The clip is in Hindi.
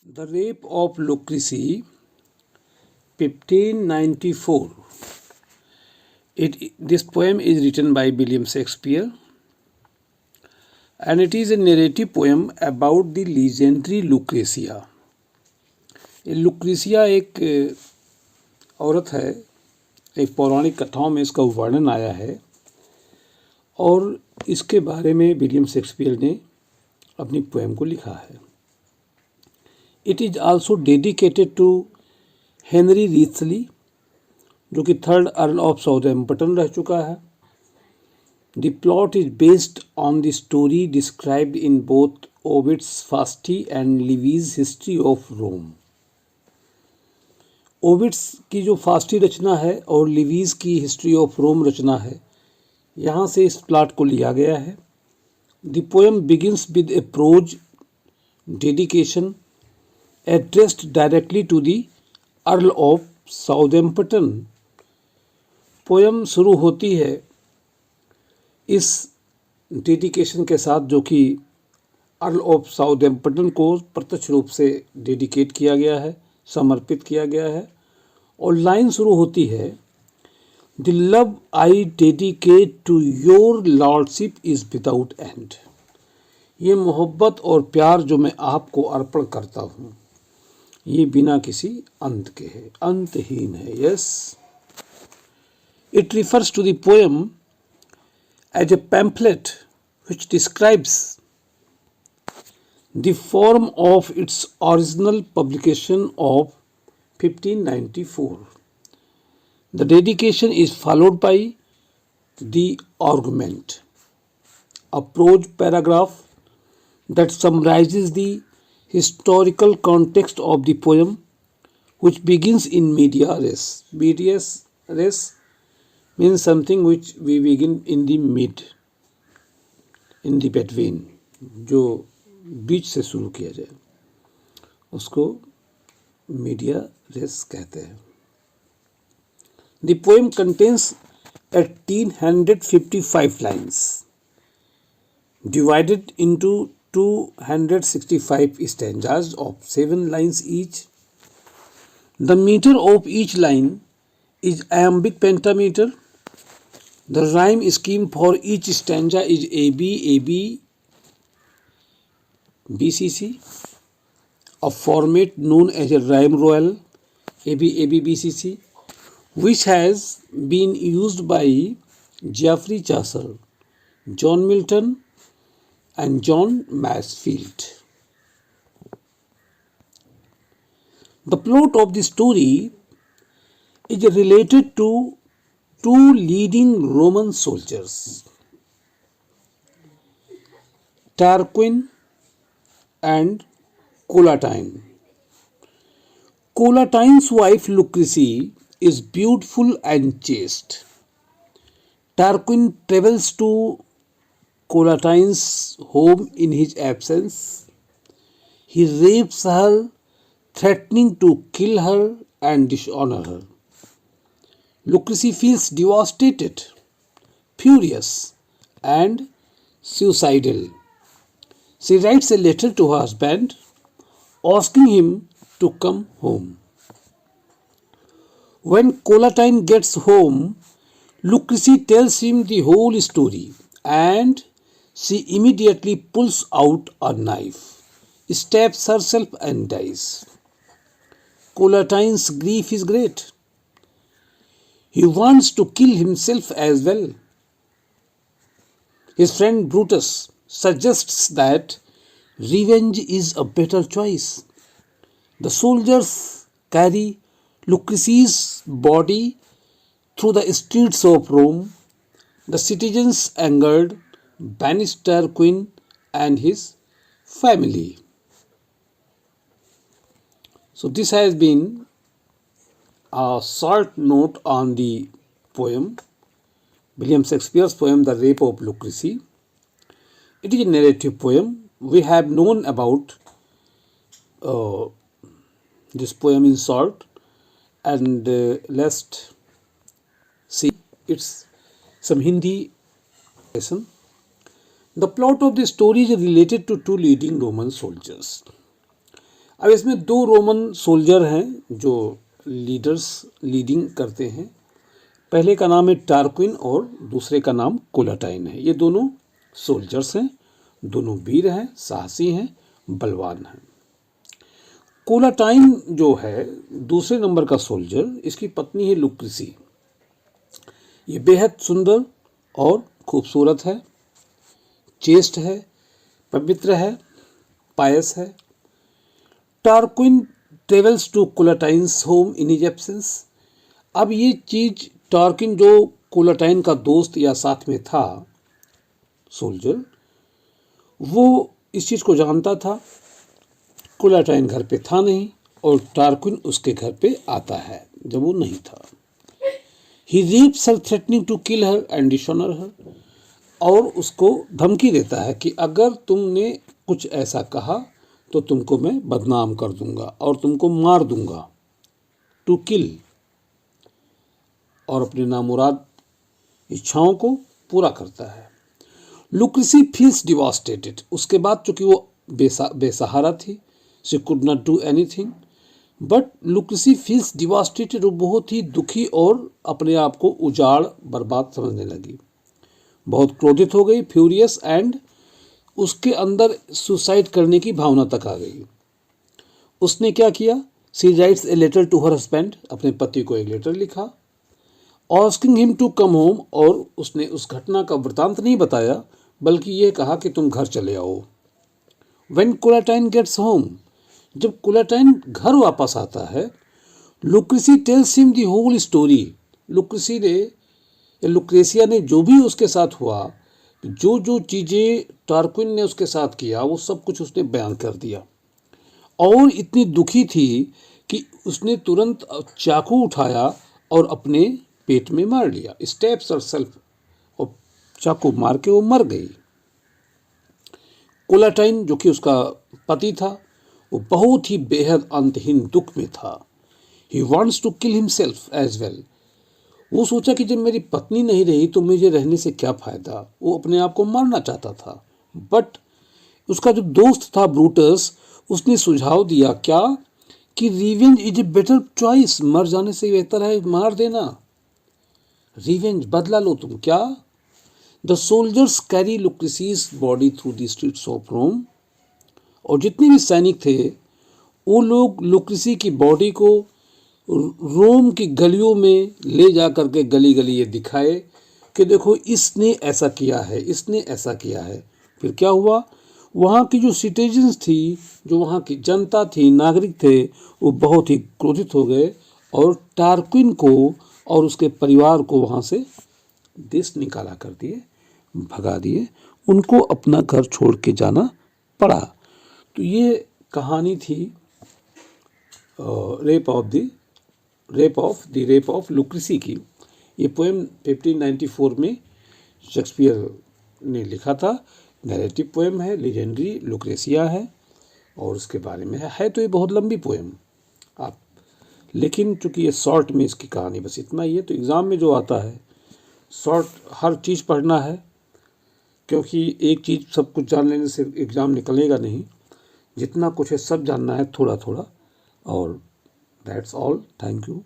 The Rape of Lucrece, 1594. This poem is written by William Shakespeare, and it is a narrative poem about the legendary Lucretia. लुक्रेसिया एक औरत है, एक पौराणिक कथाओं में इसका वर्णन आया है और इसके बारे में विलियम शेक्सपियर ने अपनी पोएम को लिखा है। It is also dedicated to Henry Wriothesley, जो कि थर्ड अर्ल ऑफ साउथैम्पटन रह चुका है। The plot is based on the story described in both Ovid's Fasti and Livy's history of Rome. Ovid's की जो फास्टी रचना है और लिवीज की हिस्ट्री ऑफ रोम रचना है, यहाँ से इस प्लॉट को लिया गया है। The poem begins with a prose dedication addressed directly to the Earl of Southampton। Poem शुरू होती है इस डेडिकेशन के साथ, जो कि अर्ल ऑफ साउथैम्पटन को प्रत्यक्ष रूप से डेडिकेट किया गया है, समर्पित किया गया है। और लाइन शुरू होती है, the love I dedicate to your lordship is without end. ये मोहब्बत और प्यार जो मैं आपको अर्पण करता हूँ, ये बिना किसी अंत के है, अंतहीन है। Yes, it refers to the poem as a pamphlet which describes the form of its original publication of 1594. The dedication is followed by the argument, a prose paragraph that summarizes the historical context of the poem, which begins in media res. Media res means something which we begin in the mid, in the between, जो बीच से शुरू किया जाए उसको मीडिया रेस कहते हैं। The poem contains 1855 lines divided into 265 stanzas of 7 lines each. The meter of each line is iambic pentameter. The rhyme scheme for each stanza is AB, AB, BCC, a format known as a rhyme royal, AB, AB, BCC, which has been used by Geoffrey Chaucer, John Milton, and John Masefield. The plot of the story is related to two leading Roman soldiers, Tarquin and Collatine. Collatine's wife Lucrece is beautiful and chaste. Tarquin travels to Collatine's home in his absence. He rapes her, threatening to kill her and dishonor her. Lucrece feels devastated, furious, and suicidal. She writes a letter to her husband, asking him to come home. When Collatine gets home, Lucrece tells him the whole story, and she immediately pulls out a knife, stabs herself and dies. Collatine's grief is great. He wants to kill himself as well. His friend Brutus suggests that revenge is a better choice. The soldiers carry Lucrece's body through the streets of Rome. The citizens, angered, banish Tarquin and his family. So this has been a short note on the poem, William Shakespeare's poem The Rape of Lucrece. It is a narrative poem. We have known about this poem in short, and let's see its some Hindi lesson. The plot of the story is related to two leading Roman soldiers. अब इसमें दो रोमन सोल्जर हैं जो लीडिंग करते हैं। पहले का नाम है टार्क्विन और दूसरे का नाम कोलाटाइन है। ये दोनों सोल्जर्स हैं, दोनों वीर हैं, साहसी हैं, बलवान हैं। कोलाटाइन जो है दूसरे नंबर का सोल्जर, इसकी पत्नी है लुक्रेसी। ये बेहद सुंदर और खूबसूरत है, चेस्ट है, पवित्र है, पायस है। Tarquin travels to Collatine's home in his absence. अब ये चीज टार्क्विन जो कोलाटाइन का दोस्त या साथ में था सोल्जर, वो इस चीज को जानता था। कोलाटाइन घर पे था नहीं और टार्क्विन उसके घर पे आता है जब वो नहीं था। He rapes her threatening to kill her and dishonour her, और उसको धमकी देता है कि अगर तुमने कुछ ऐसा कहा तो तुमको मैं बदनाम कर दूंगा और तुमको मार दूंगा। टू किल, और अपने नामुराद इच्छाओं को पूरा करता है। Lucrece feels devastated. उसके बाद चूंकि वो बेसहारा थी, she could not do anything, but Lucrece feels devastated. वो बहुत ही दुखी और अपने आप को उजाड़ बर्बाद समझने लगी, बहुत क्रोधित हो गई, फ्यूरियस, एंड उसके अंदर सुसाइड करने की भावना तक आ गई। उसने क्या किया? She writes a letter to her husband. अपने पति को एक लेटर लिखा, asking him to come home, और उसने उस घटना का वृतांत नहीं बताया बल्कि ये कहा कि तुम घर चले आओ। व्हेन कोलाटाइन गेट्स होम, जब कोलाटाइन घर वापस आता है, Lucrece tells him the whole story. Lucrece ने या लुक्रेसिया ने जो भी उसके साथ हुआ, जो जो चीज़ें टार्क्विन ने उसके साथ किया, वो सब कुछ उसने बयान कर दिया। और इतनी दुखी थी कि उसने तुरंत चाकू उठाया और अपने पेट में मार लिया, स्टेप्स और सेल्फ, और चाकू मार के वो मर गई। कोलाटाइन जो कि उसका पति था, वो बहुत ही बेहद अंतहीन दुख में था। He wants to kill himself as well. वो सोचा कि जब मेरी पत्नी नहीं रही तो मुझे रहने से क्या फायदा। वो अपने आप को मारना चाहता था, बट उसका जो दोस्त था ब्रूटस, उसने सुझाव दिया क्या कि revenge is a better choice. मर जाने से बेहतर है मार देना। रिवेंज, बदला लो तुम। क्या? The soldiers carry Lucretia's body through the streets of Rome. और जितने भी सैनिक थे वो लोग लुक्रेसी की बॉडी को रोम की गलियों में ले जा करके गली गली ये दिखाए कि देखो इसने ऐसा किया है, इसने ऐसा किया है। फिर क्या हुआ? वहाँ की जो सिटीजन्स थी, जो वहाँ की जनता थी, नागरिक थे, वो बहुत ही क्रोधित हो गए और टार्क्विन को और उसके परिवार को वहाँ से देश निकाला कर दिए, भगा दिए। उनको अपना घर छोड़ के जाना पड़ा। तो ये कहानी थी रेप ऑफ लुक्रेसी की। ये पोएम 1594 में शेक्सपियर ने लिखा था। नैरेटिव पोएम है, लेजेंडरी लुक्रेसिया है और उसके बारे में है तो ये बहुत लंबी पोएम आप, लेकिन चूंकि ये शॉर्ट में इसकी कहानी बस इतना ही है। तो एग्ज़ाम में जो आता है शॉर्ट, हर चीज़ पढ़ना है, क्योंकि एक चीज़ सब कुछ जान लेने से एग्ज़ाम निकलेगा नहीं। जितना कुछ है सब जानना है थोड़ा थोड़ा। और दैट्स ऑल। Thank you.